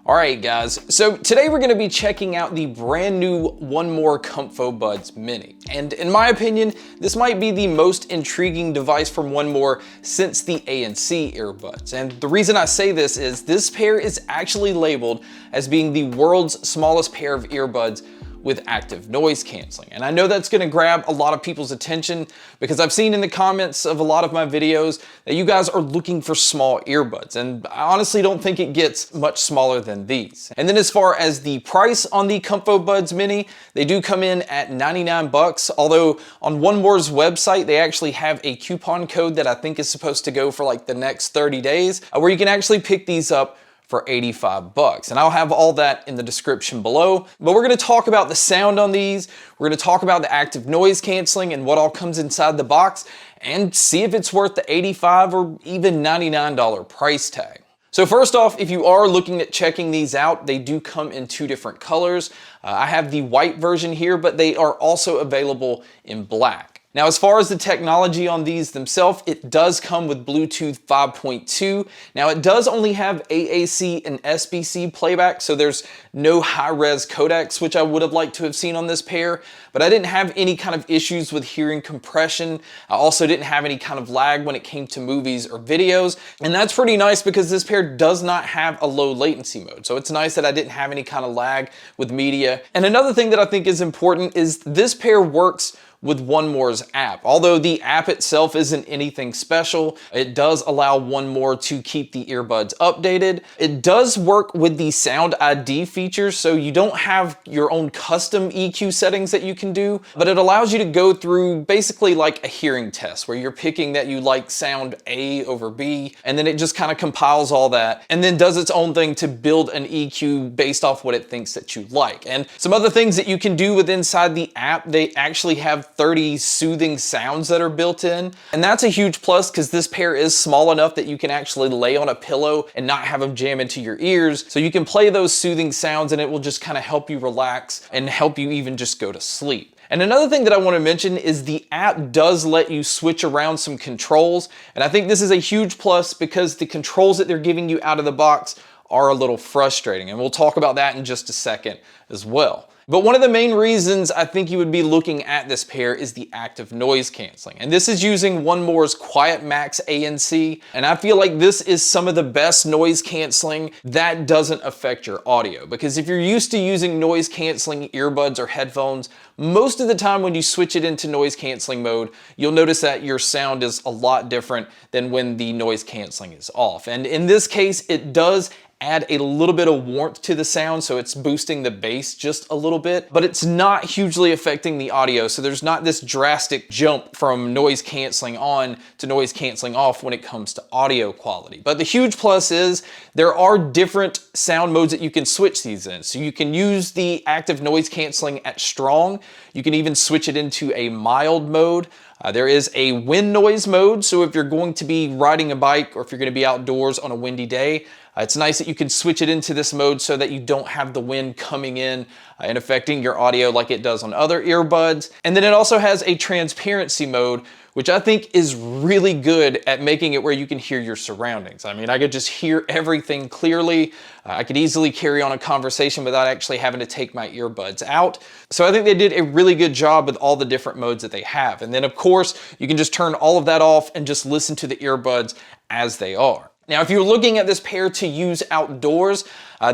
Alright guys, so today we're going to be checking out the brand new 1More ComfoBuds Mini. And in my opinion, this might be the most intriguing device from 1More since the ANC earbuds. And the reason I say this is this pair is actually labeled as being the world's smallest pair of earbuds with active noise canceling. And I know that's gonna grab a lot of people's attention because I've seen in the comments of a lot of my videos that you guys are looking for small earbuds. And I honestly don't think it gets much smaller than these. And then as far as the price on the ComfoBuds Mini, they do come in at 99 bucks. Although on 1More's website, they actually have a coupon code that I think is supposed to go for like the next 30 days where you can actually pick these up for 85 bucks. And I'll have all that in the description below. But we're gonna talk about the sound on these. We're gonna talk about the active noise canceling and what all comes inside the box and see if it's worth the 85 or even $99 price tag. So first off, if you are looking at checking these out, they do come in two different colors. I have the white version here, but they are also available in black. Now, as far as the technology on these themselves, it does come with Bluetooth 5.2. Now, it does only have AAC and SBC playback, so there's no high-res codecs, which I would have liked to have seen on this pair, but I didn't have any kind of issues with hearing compression. I also didn't have any kind of lag when it came to movies or videos, and that's pretty nice because this pair does not have a low latency mode, so it's nice that I didn't have any kind of lag with media. And another thing that I think is important is this pair works with 1More's app. Although the app itself isn't anything special, it does allow 1More to keep the earbuds updated. It does work with the Sound ID features, so you don't have your own custom EQ settings that you can do, but it allows you to go through basically like a hearing test where you're picking that you like sound A over B, and then it just kind of compiles all that and then does its own thing to build an EQ based off what it thinks that you like. And some other things that you can do with inside the app, they actually have 30 soothing sounds that are built in. And that's a huge plus because this pair is small enough that you can actually lay on a pillow and not have them jam into your ears. So you can play those soothing sounds and it will just kind of help you relax and help you even just go to sleep. And another thing that I want to mention is the app does let you switch around some controls. And I think this is a huge plus because the controls that they're giving you out of the box are a little frustrating. And we'll talk about that in just a second as well. But one of the main reasons I think you would be looking at this pair is the active noise canceling. And this is using 1More's Quiet Max ANC. And I feel like this is some of the best noise canceling that doesn't affect your audio. Because if you're used to using noise canceling earbuds or headphones, most of the time when you switch it into noise canceling mode, you'll notice that your sound is a lot different than when the noise canceling is off. And in this case, it does add a little bit of warmth to the sound, so it's boosting the bass just a little bit, but it's not hugely affecting the audio, so there's not this drastic jump from noise canceling on to noise canceling off when it comes to audio quality. But the huge plus is there are different sound modes that you can switch these in. So you can use the active noise canceling at strong. You can even switch it into a mild mode. There is a wind noise mode, so if you're going to be riding a bike or if you're going to be outdoors on a windy day, it's nice that you can switch it into this mode so that you don't have the wind coming in and affecting your audio like it does on other earbuds. And then it also has a transparency mode, which I think is really good at making it where you can hear your surroundings. I mean, I could just hear everything clearly. I could easily carry on a conversation without actually having to take my earbuds out. So I think they did a really good job with all the different modes that they have. And then of course, you can just turn all of that off and just listen to the earbuds as they are. Now, if you're looking at this pair to use outdoors,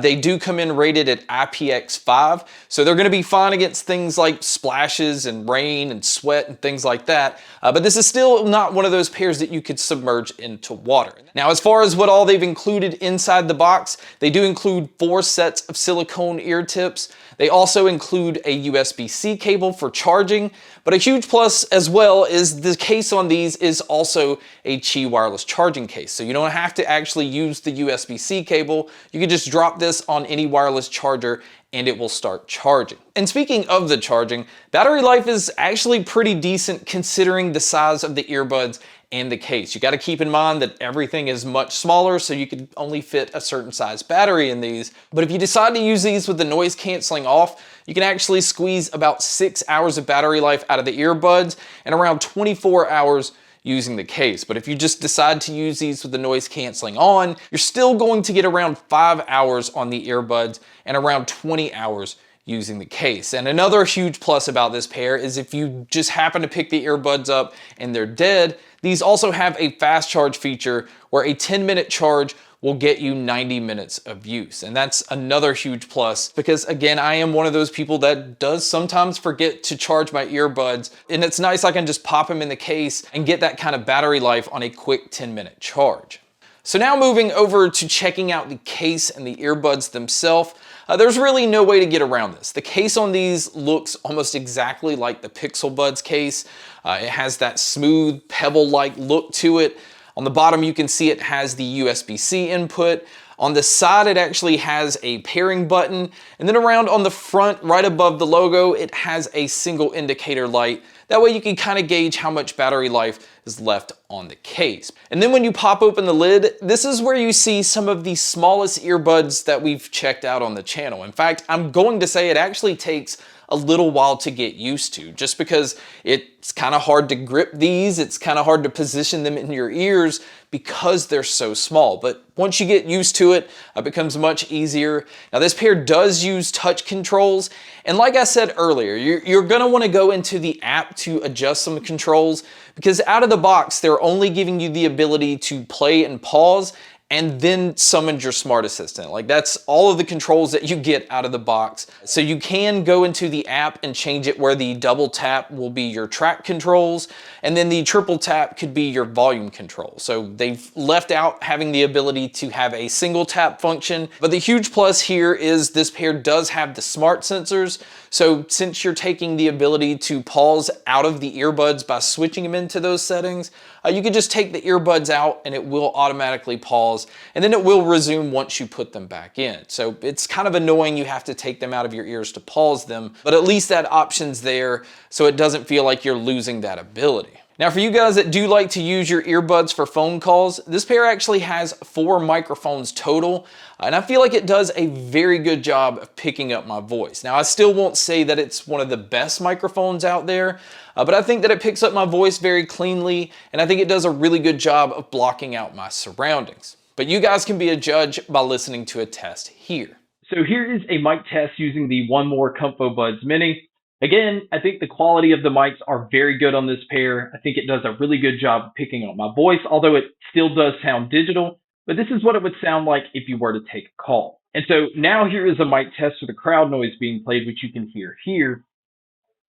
they do come in rated at IPX5, so they're going to be fine against things like splashes and rain and sweat and things like that, but this is still not one of those pairs that you could submerge into water. Now, as far as what all they've included inside the box, they do include 4 sets of silicone ear tips. They also include a USB-C cable for charging, but a huge plus as well is the case on these is also a Qi wireless charging case. So you don't have to actually use the USB-C cable. You can just drop this on any wireless charger and it will start charging. And speaking of the charging, battery life is actually pretty decent considering the size of the earbuds and the case. You got to keep in mind that everything is much smaller, so you can only fit a certain size battery in these. But if you decide to use these with the noise canceling off, you can actually squeeze about 6 hours of battery life out of the earbuds and around 24 hours using the case. But if you just decide to use these with the noise canceling on, you're still going to get around 5 hours on the earbuds and around 20 hours using the case. And another huge plus about this pair is if you just happen to pick the earbuds up and they're dead, these also have a fast charge feature where a 10-minute charge will get you 90 minutes of use. And that's another huge plus because, again, I am one of those people that does sometimes forget to charge my earbuds, and it's nice I can just pop them in the case and get that kind of battery life on a quick 10-minute charge. So now moving over to checking out the case and the earbuds themselves, there's really no way to get around this. The case on these looks almost exactly like the Pixel Buds case. It has that smooth pebble-like look to it. On the bottom, you can see it has the USB-C input. On the side, it actually has a pairing button. And then around on the front, right above the logo, it has a single indicator light. That way you can kind of gauge how much battery life is left on the case. And then when you pop open the lid, this is where you see some of the smallest earbuds that we've checked out on the channel. In fact, I'm going to say it actually takes a little while to get used to, just because it's kind of hard to grip these, it's kind of hard to position them in your ears because they're so small. But once you get used to it, it becomes much easier. Now this pair does use touch controls, and like I said earlier, you're gonna wanna go into the app to adjust some controls, because out of the box, they're only giving you the ability to play and pause and then summon your smart assistant. Like, that's all of the controls that you get out of the box. So you can go into the app and change it where the double tap will be your track controls, and then the triple tap could be your volume control. So they've left out having the ability to have a single tap function. But the huge plus here is this pair does have the smart sensors. So since you're taking the ability to pause out of the earbuds by switching them into those settings, you can just take the earbuds out and it will automatically pause, and then it will resume once you put them back in. So it's kind of annoying you have to take them out of your ears to pause them, but at least that option's there so it doesn't feel like you're losing that ability. Now, for you guys that do like to use your earbuds for phone calls, this pair actually has 4 microphones total, and I feel like it does a very good job of picking up my voice. Now, I still won't say that it's one of the best microphones out there, but I think that it picks up my voice very cleanly, and I think it does a really good job of blocking out my surroundings. But you guys can be a judge by listening to a test here. So here is a mic test using the 1More ComfoBuds Mini. Again, I think the quality of the mics are very good on this pair. I think it does a really good job of picking up my voice, although it still does sound digital. But this is what it would sound like if you were to take a call. And so now here is a mic test for the crowd noise being played, which you can hear here.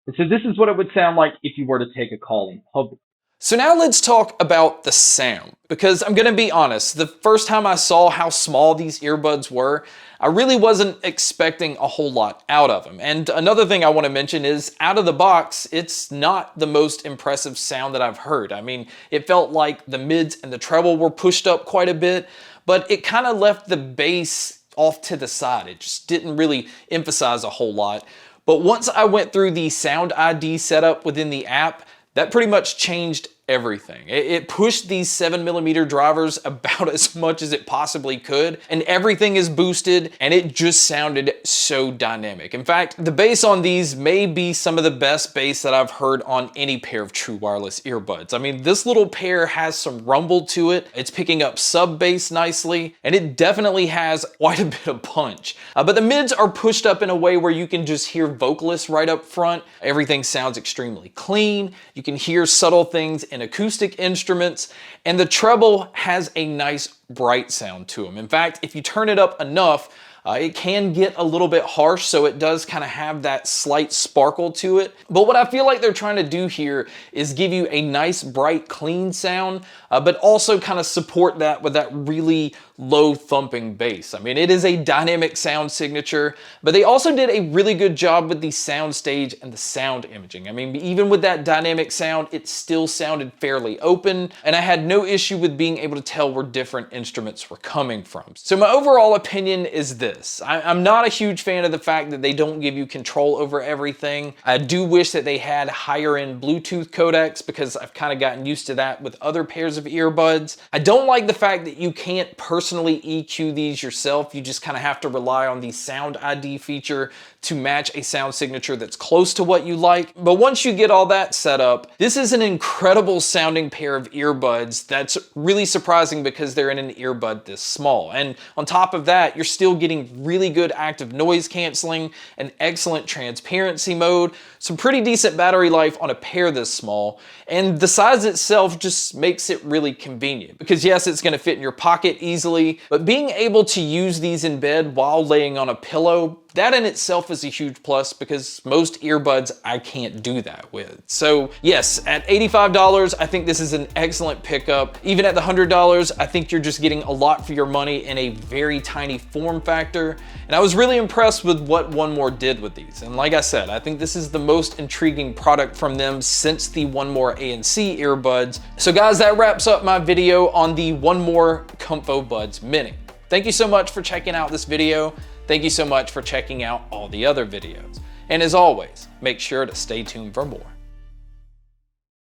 And so this is what it would sound like if you were to take a call in public. So now let's talk about the sound, because I'm gonna be honest, the first time I saw how small these earbuds were, I really wasn't expecting a whole lot out of them. And another thing I wanna mention is, out of the box, it's not the most impressive sound that I've heard. I mean, it felt like the mids and the treble were pushed up quite a bit, but it kind of left the bass off to the side. It just didn't really emphasize a whole lot. But once I went through the Sound ID setup within the app, that pretty much changed everything. It pushed these 7mm drivers about as much as it possibly could, and everything is boosted, and it just sounded so dynamic. In fact, the bass on these may be some of the best bass that I've heard on any pair of true wireless earbuds. I mean, this little pair has some rumble to it. It's picking up sub bass nicely, and it definitely has quite a bit of punch. But the mids are pushed up in a way where you can just hear vocalists right up front. Everything sounds extremely clean. You can hear subtle things in acoustic instruments, and the treble has a nice bright sound to them. In fact, if you turn it up enough, it can get a little bit harsh, so it does kind of have that slight sparkle to it. But what I feel like they're trying to do here is give you a nice, bright, clean sound, but also kind of support that with that really low thumping bass. I mean, it is a dynamic sound signature, but they also did a really good job with the sound stage and the sound imaging. I mean, even with that dynamic sound, it still sounded fairly open, and I had no issue with being able to tell where different instruments were coming from. So my overall opinion is this. I'm not a huge fan of the fact that they don't give you control over everything. I do wish that they had higher end Bluetooth codecs, because I've kind of gotten used to that with other pairs of earbuds. I don't like the fact that you can't personalize personally EQ these yourself. You just kind of have to rely on the Sound ID feature to match a sound signature that's close to what you like. But once you get all that set up, this is an incredible sounding pair of earbuds that's really surprising because they're in an earbud this small. And on top of that, you're still getting really good active noise canceling, an excellent transparency mode, some pretty decent battery life on a pair this small, and the size itself just makes it really convenient. Because yes, it's gonna fit in your pocket easily, but being able to use these in bed while laying on a pillow, that in itself is a huge plus because most earbuds I can't do that with. So yes, at $85, I think this is an excellent pickup. Even at the $100, I think you're just getting a lot for your money in a very tiny form factor. And I was really impressed with what 1More did with these. And like I said, I think this is the most intriguing product from them since the 1More ANC earbuds. So guys, that wraps up my video on the 1More ComfoBuds Mini. Thank you so much for checking out this video. Thank you so much for checking out all the other videos. And as always, make sure to stay tuned for more.